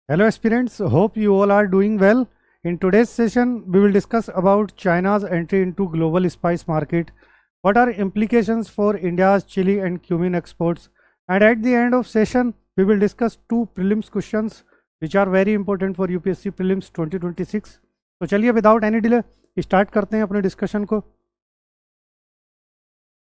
Hello aspirants, hope you all are doing well. In today's session, we will discuss about China's entry into global spice market. What are implications for India's chili and cumin exports? And at the end of session, we will discuss two prelims questions which are very important for UPSC prelims 2026. तो चलिए without any delay start करते हैं अपने discussion को.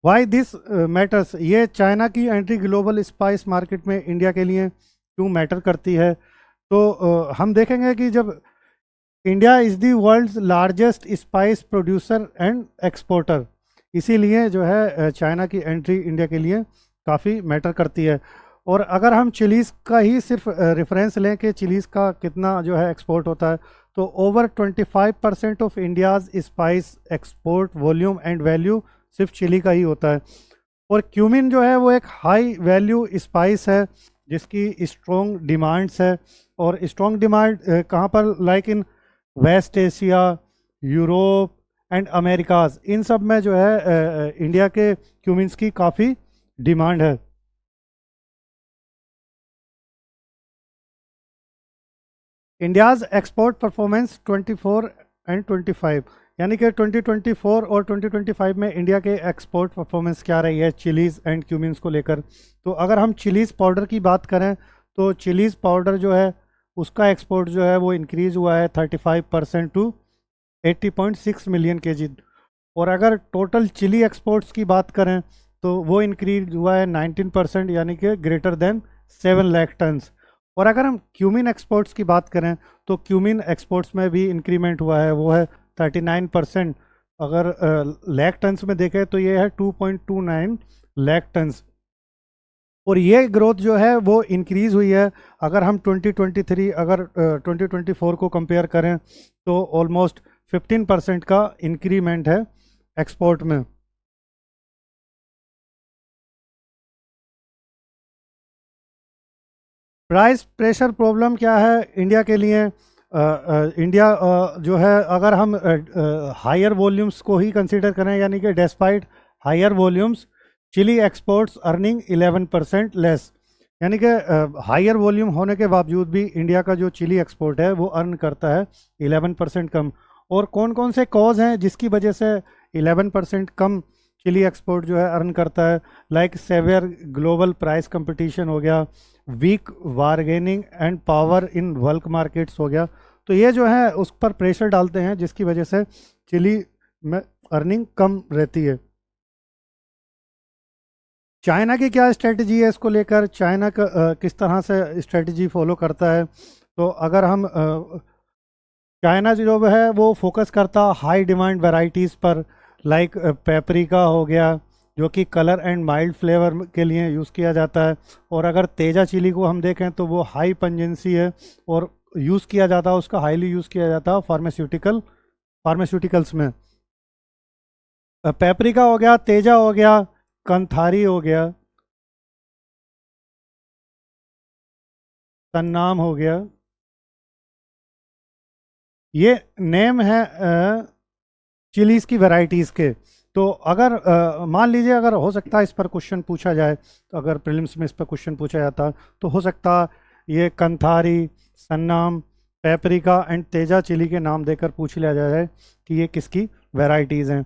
Why this matters, ये China की entry global spice market में India के लिए क्यों मैटर करती है. तो हम देखेंगे कि जब India is the world's largest spice producer and exporter, इसीलिए जो है चाइना की एंट्री इंडिया के लिए काफ़ी मैटर करती है. और अगर हम चिलीज़ का ही सिर्फ रेफरेंस लें कि चिलीज़ का कितना जो है एक्सपोर्ट होता है, तो over 25% of India's spice export volume and value सिर्फ चिली का ही होता है. और क्यूमिन जो है वो एक हाई वैल्यू स्पाइस है जिसकी स्ट्रॉन्ग डिमांड्स है. और स्ट्रॉन्ग डिमांड कहाँ पर, like in West Asia, Europe and Americas, इन सब में जो है इंडिया के क्यूमिन्स की काफ़ी डिमांड है. इंडियाज़ एक्सपोर्ट परफॉर्मेंस 24 एंड 25, यानी कि 2024 और 2025 में इंडिया के एक्सपोर्ट परफॉर्मेंस क्या रही है चिलीज़ एंड क्यूमिन्स को लेकर. तो अगर हम चिलीज़ पाउडर की बात करें तो चिलीज़ पाउडर जो है उसका एक्सपोर्ट जो है वो इंक्रीज़ हुआ है 35% टू 80.6 मिलियन केजी. और अगर टोटल चिली एक्सपोर्ट्स की बात करें तो वो इंक्रीज हुआ है 19%, यानी कि ग्रेटर देन 7 लाख टन्स. और अगर हम क्यूमिन एक्सपोर्ट्स की बात करें तो क्यूमिन एक्सपोर्ट्स में भी इंक्रीमेंट हुआ है, वो है 39%. अगर लाख टन्स में देखें तो ये है 2.29 लाख टन्स. और ये ग्रोथ जो है वो इंक्रीज़ हुई है. अगर हम 2023 अगर 2024 को कंपेयर करें तो ऑलमोस्ट 15% का इंक्रीमेंट है एक्सपोर्ट में. प्राइस प्रेशर प्रॉब्लम क्या है इंडिया के लिए. इंडिया जो है, अगर हम हायर वॉल्यूम्स को ही कंसीडर करें, यानी कि despite higher volumes chilli exports earning 11% less, यानी कि हायर वॉल्यूम होने के बावजूद भी इंडिया का जो चिली एक्सपोर्ट है वो अर्न करता है 11% कम. और कौन कौन से कॉज हैं जिसकी वजह से 11% कम चिली एक्सपोर्ट जो है अर्न करता है, like severe global price competition हो गया, weak bargaining and power in bulk markets हो गया. तो ये जो है उस पर प्रेशर डालते हैं जिसकी वजह से चिली में अर्निंग कम रहती है. चाइना की क्या स्ट्रेटजी है इसको लेकर, चाइना का किस तरह से स्ट्रेटजी फॉलो करता है. तो अगर हम चाइना जो है वो फोकस करता हाई डिमांड वैरायटीज़ पर, लाइक पेपरिका हो गया जो कि कलर एंड माइल्ड फ्लेवर के लिए यूज़ किया जाता है. और अगर तेजा चिली को हम देखें तो वो हाई पंजेंसी है और यूज़ किया जाता है, उसका हाईली यूज़ किया जाता है फार्मास्यूटिकल्स में. पेपरिका हो गया, तेजा हो गया, कंथारी हो गया, तन्नाम हो गया, ये नेम है चिलीज़ की वैरायटीज़ के. तो अगर मान लीजिए अगर हो सकता है इस पर क्वेश्चन पूछा जाए, तो अगर प्रीलिम्स में इस पर क्वेश्चन पूछा जाता तो हो सकता ये कंथारी, सन्नाम, पेपरिका एंड तेजा चिली के नाम देकर पूछ लिया जाए कि ये किसकी वैरायटीज़ हैं.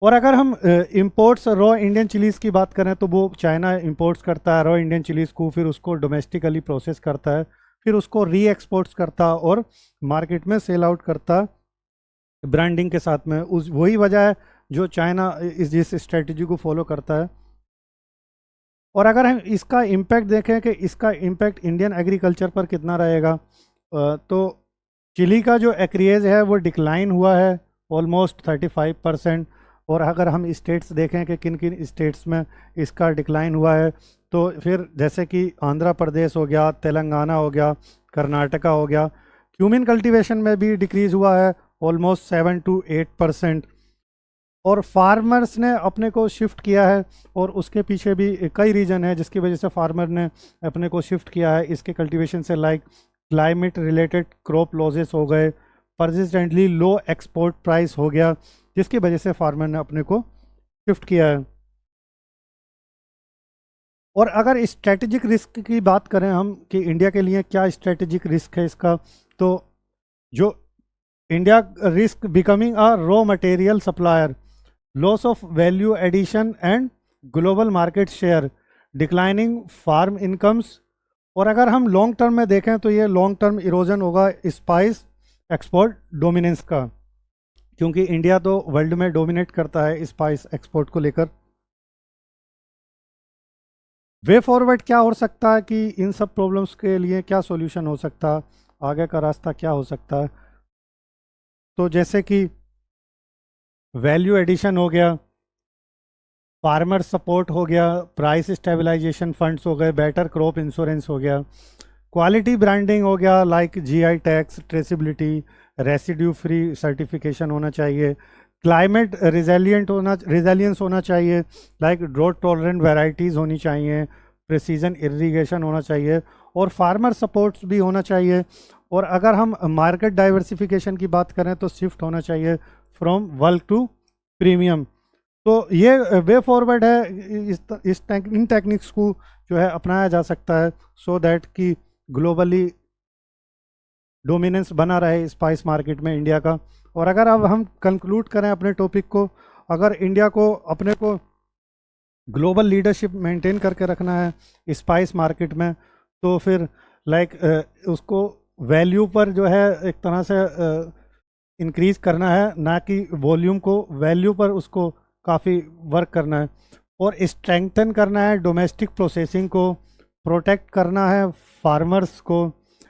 और अगर हम इंपोर्ट्स रॉ इंडियन चिलीज़ की बात करें तो वो चाइना इंपोर्ट्स करता है रॉ इंडियन चिलीज़ को, फिर उसको डोमेस्टिकली प्रोसेस करता है, फिर उसको री एक्सपोर्ट्स करता और मार्केट में सेल आउट करता ब्रांडिंग के साथ में. उस वही वजह है जो चाइना इस जिस स्ट्रेटजी को फॉलो करता है. और अगर हम इसका इम्पैक्ट देखें कि इसका इम्पैक्ट इंडियन एग्रीकल्चर पर कितना रहेगा, तो चिली का जो एक्रिएज है वो डिक्लाइन हुआ है ऑलमोस्ट 35%. और अगर हम स्टेट्स देखें कि किन किन स्टेट्स में इसका डिक्लाइन हुआ है, तो फिर जैसे कि आंध्र प्रदेश हो गया, तेलंगाना हो गया, कर्नाटका हो गया. क्यूमिन कल्टीवेशन में भी डिक्रीज़ हुआ है ऑलमोस्ट 7 to 8%. और फार्मर्स ने अपने को शिफ्ट किया है, और उसके पीछे भी कई रीज़न है जिसकी वजह से फार्मर ने अपने को शिफ्ट किया है इसके कल्टीवेशन से, like climate related crop losses हो गए, परसिस्टेंटली लो एक्सपोर्ट प्राइस हो गया, जिसकी वजह से फार्मर ने अपने को शिफ्ट किया है. और अगर स्ट्रेटेजिक रिस्क की बात करें हम कि इंडिया के लिए क्या स्ट्रेटेजिक रिस्क है इसका, तो जो India risk becoming a raw material supplier, loss of value addition and global market share, declining farm incomes. और अगर हम लॉन्ग टर्म में देखें तो ये लॉन्ग टर्म इरोजन होगा स्पाइस एक्सपोर्ट डोमिनेंस का, क्योंकि इंडिया तो वर्ल्ड में डोमिनेट करता है स्पाइस एक्सपोर्ट को लेकर। वे फॉरवर्ड क्या हो सकता है कि इन सब प्रॉब्लम्स के लिए क्या सॉल्यूशन हो सकता है, आगे का रास्ता क्या हो सकता है। तो जैसे कि वैल्यू एडिशन हो गया, फार्मर सपोर्ट हो गया, प्राइस स्टेबलाइजेशन फंड्स हो गए, बेटर क्रॉप इंश्योरेंस हो गया, क्वालिटी ब्रांडिंग हो गया like GI tax, traceability, residue free certification होना चाहिए, क्लाइमेट रिजेलियंस होना चाहिए लाइक ड्रॉट टॉलरेंट वेराइटीज़ होनी चाहिए, प्रिसीजन इरिगेशन होना चाहिए, और फार्मर सपोर्ट्स भी होना चाहिए। और अगर हम मार्केट डाइवर्सिफिकेशन की बात करें तो शिफ्ट होना चाहिए फ्रॉम बल्क टू प्रीमियम। तो ये वे फॉरवर्ड है, इन टेक्निक्स को जो है अपनाया जा सकता है सो दैट कि ग्लोबली डोमिनेंस बना रहे स्पाइस मार्केट में इंडिया का। और अगर अब हम कंक्लूड करें अपने टॉपिक को, अगर इंडिया को अपने को ग्लोबल लीडरशिप मेंटेन करके रखना है स्पाइस मार्केट में, तो फिर लाइक उसको वैल्यू पर जो है एक तरह से इंक्रीज करना है, ना कि वॉल्यूम को, वैल्यू पर उसको काफ़ी वर्क करना है। और स्ट्रेंथन करना है डोमेस्टिक प्रोसेसिंग को, प्रोटेक्ट करना है फार्मर्स को,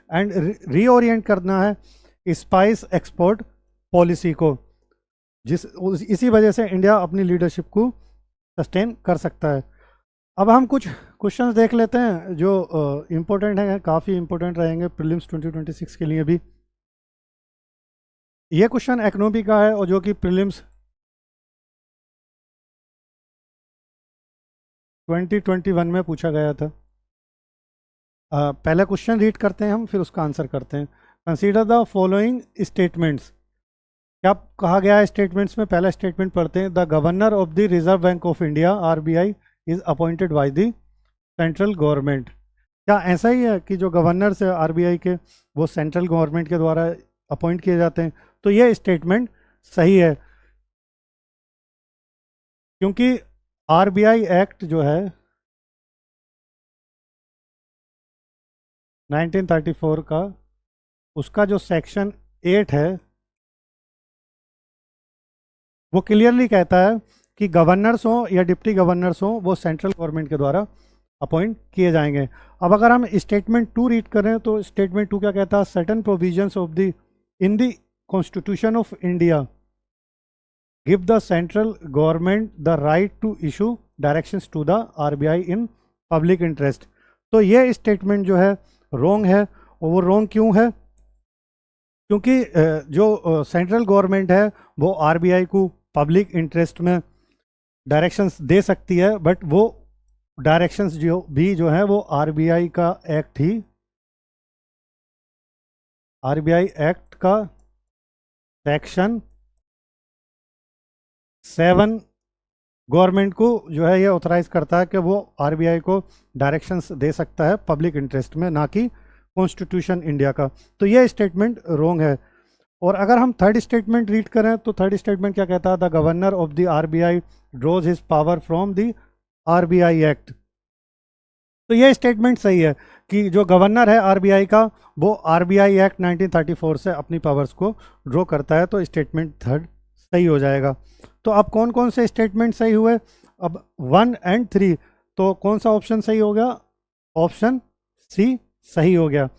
एंड रीओरिएंट करना है स्पाइस एक्सपोर्ट पॉलिसी को, इसी वजह से इंडिया अपनी लीडरशिप को सस्टेन कर सकता है। अब हम कुछ क्वेश्चंस देख लेते हैं जो इम्पोर्टेंट हैं, काफ़ी इम्पोर्टेंट रहेंगे प्रीलिम्स 2026 के लिए भी। ये क्वेश्चन इकोनॉमी का है और जो कि प्रीलिम्स 2021 में पूछा गया था। पहला क्वेश्चन रीड करते हैं हम, फिर उसका आंसर करते हैं। Consider the following statements. क्या कहा गया है स्टेटमेंट्स में? पहला स्टेटमेंट पढ़ते हैं। The governor of the reserve bank of India RBI is appointed by the central government. क्या ऐसा ही है कि जो गवर्नर से आरबीआई के वो सेंट्रल गवर्नमेंट के द्वारा अपॉइंट किए जाते हैं? तो ये स्टेटमेंट सही है, क्योंकि आरबीआई एक्ट जो है 1934 का, उसका जो सेक्शन 8 है वो क्लियरली कहता है कि गवर्नर्स हो या डिप्टी गवर्नर्स हो वो सेंट्रल गवर्नमेंट के द्वारा अपॉइंट किए जाएंगे। अब अगर हम स्टेटमेंट 2 रीड करें तो स्टेटमेंट 2 क्या कहता है? Certain provisions of the in the constitution of India give the central government the right to issue directions to the RBI in public interest. तो ये स्टेटमेंट जो है रॉन्ग है। और वो रॉन्ग क्यों है? क्योंकि जो सेंट्रल गवर्नमेंट है वो आरबीआई को पब्लिक इंटरेस्ट में डायरेक्शंस दे सकती है, बट वो डायरेक्शंस जो है वो आरबीआई का एक्ट ही, आरबीआई एक्ट का सेक्शन 7 गवर्नमेंट को जो है ये ऑथराइज करता है कि वो आरबीआई को डायरेक्शंस दे सकता है पब्लिक इंटरेस्ट में, ना कि कॉन्स्टिट्यूशन इंडिया का। तो ये स्टेटमेंट रॉन्ग है। और अगर हम थर्ड स्टेटमेंट रीड करें तो थर्ड स्टेटमेंट क्या कहता है? The governor of the RBI draws his power from the RBI act. तो ये स्टेटमेंट सही है कि जो गवर्नर है आरबीआई का वो आरबीआई एक्ट 1934 से अपनी पावर्स को ड्रॉ करता है। तो स्टेटमेंट थर्ड सही हो जाएगा। तो अब कौन कौन से स्टेटमेंट सही हुए? अब 1 एंड 3, तो कौन सा ऑप्शन सही हो गया? ऑप्शन सी सही हो गया।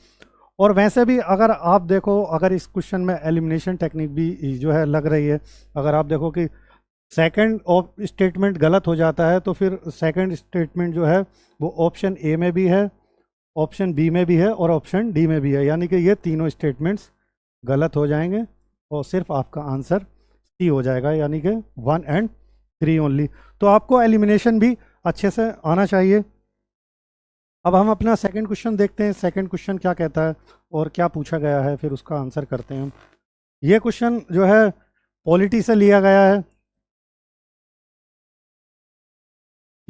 और वैसे भी अगर आप देखो, अगर इस क्वेश्चन में एलिमिनेशन टेक्निक भी जो है लग रही है, अगर आप देखो कि सेकंड स्टेटमेंट गलत हो जाता है तो फिर सेकंड स्टेटमेंट जो है वो ऑप्शन ए में भी है, ऑप्शन बी में भी है और ऑप्शन डी में भी है, यानी कि ये तीनों स्टेटमेंट्स गलत हो जाएंगे और सिर्फ आपका आंसर सी हो जाएगा, यानी कि 1 एंड 3 ओनली। तो आपको एलिमिनेशन भी अच्छे से आना चाहिए। अब हम अपना सेकंड क्वेश्चन देखते हैं, सेकंड क्वेश्चन क्या कहता है और क्या पूछा गया है, फिर उसका आंसर करते हैं हम। ये क्वेश्चन जो है पॉलिटी से लिया गया है।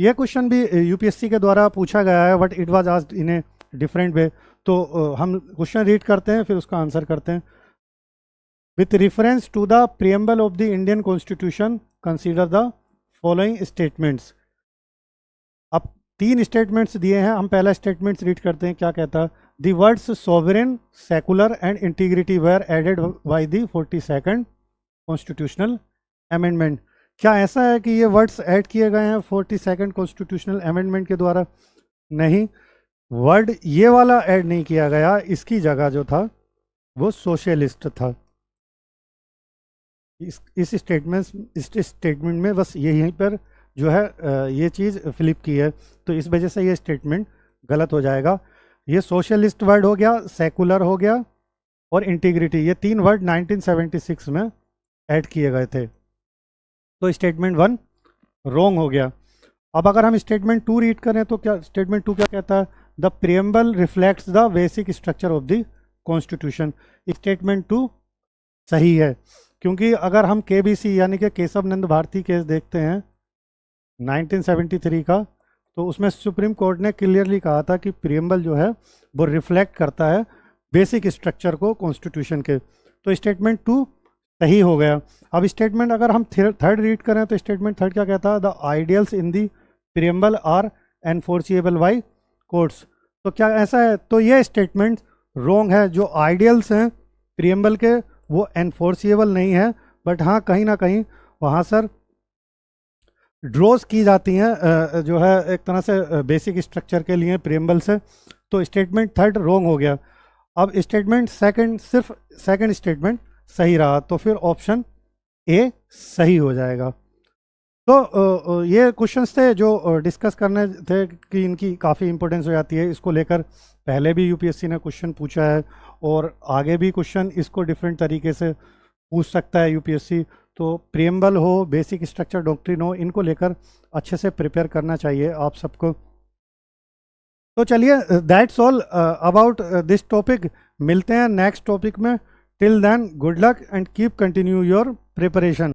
ये क्वेश्चन भी यूपीएससी के द्वारा पूछा गया है, but it was asked in a different way. तो हम क्वेश्चन रीड करते हैं फिर उसका आंसर करते हैं। With reference to the preamble of the Indian constitution consider the following statements. अब 3 स्टेटमेंट्स दिए हैं, हम पहला स्टेटमेंट्स रीड करते हैं। क्या कहता है? The words sovereign, secular and integrity were added by the 42nd constitutional amendment. क्या ऐसा है कि ये वर्ड्स ऐड किए गए हैं 42nd कॉन्स्टिट्यूशनल अमेंडमेंट के द्वारा? नहीं, वर्ड ये वाला ऐड नहीं किया गया। इसकी जगह जो था वो सोशलिस्ट था। इस स्टेटमेंट में बस यहीं पर जो है ये चीज़ फ्लिप की है, तो इस वजह से ये स्टेटमेंट गलत हो जाएगा। ये सोशलिस्ट वर्ड हो गया, सेकुलर हो गया और इंटीग्रिटी, ये 3 वर्ड 1976 में ऐड किए गए थे। तो स्टेटमेंट 1 रॉन्ग हो गया। अब अगर हम स्टेटमेंट 2 रीड करें तो क्या स्टेटमेंट 2 क्या कहता है? The preamble reflects the basic structure of the constitution. Statement 2 सही है, क्योंकि अगर हम केबीसी यानी कि केशव नंद भारती केस देखते हैं 1973 का, तो उसमें सुप्रीम कोर्ट ने क्लियरली कहा था कि प्रियम्बल जो है वो रिफ्लेक्ट करता है बेसिक स्ट्रक्चर को कॉन्स्टिट्यूशन के। तो स्टेटमेंट 2 सही हो गया। अब स्टेटमेंट अगर हम थर्ड रीड करें तो स्टेटमेंट 3 क्या कहता है? The ideals in the preamble are enforceable by courts. तो क्या ऐसा है? तो ये स्टेटमेंट रॉन्ग है। जो आइडियल्स हैं प्रियम्बल के वो एनफोर्सिएबल नहीं है, बट हाँ कहीं ना कहीं वहाँ सर ड्रॉज की जाती हैं जो है एक तरह से बेसिक स्ट्रक्चर के लिए प्रियम्बल से। तो स्टेटमेंट 3 रॉन्ग हो गया। अब स्टेटमेंट सिर्फ सेकंड स्टेटमेंट सही रहा, तो फिर ऑप्शन ए सही हो जाएगा। तो ये क्वेश्चंस थे जो डिस्कस करने थे कि इनकी काफ़ी इंपॉर्टेंस हो जाती है। इसको लेकर पहले भी यूपीएससी ने क्वेश्चन पूछा है और आगे भी क्वेश्चन इसको डिफरेंट तरीके से पूछ सकता है यूपीएससी। तो प्रियम्बल हो, बेसिक स्ट्रक्चर डॉक्ट्रिन हो, इनको लेकर अच्छे से प्रिपेयर करना चाहिए आप सबको। तो चलिए, that's all about this topic. मिलते हैं नेक्स्ट टॉपिक में। Till then good luck and keep continue your preparation.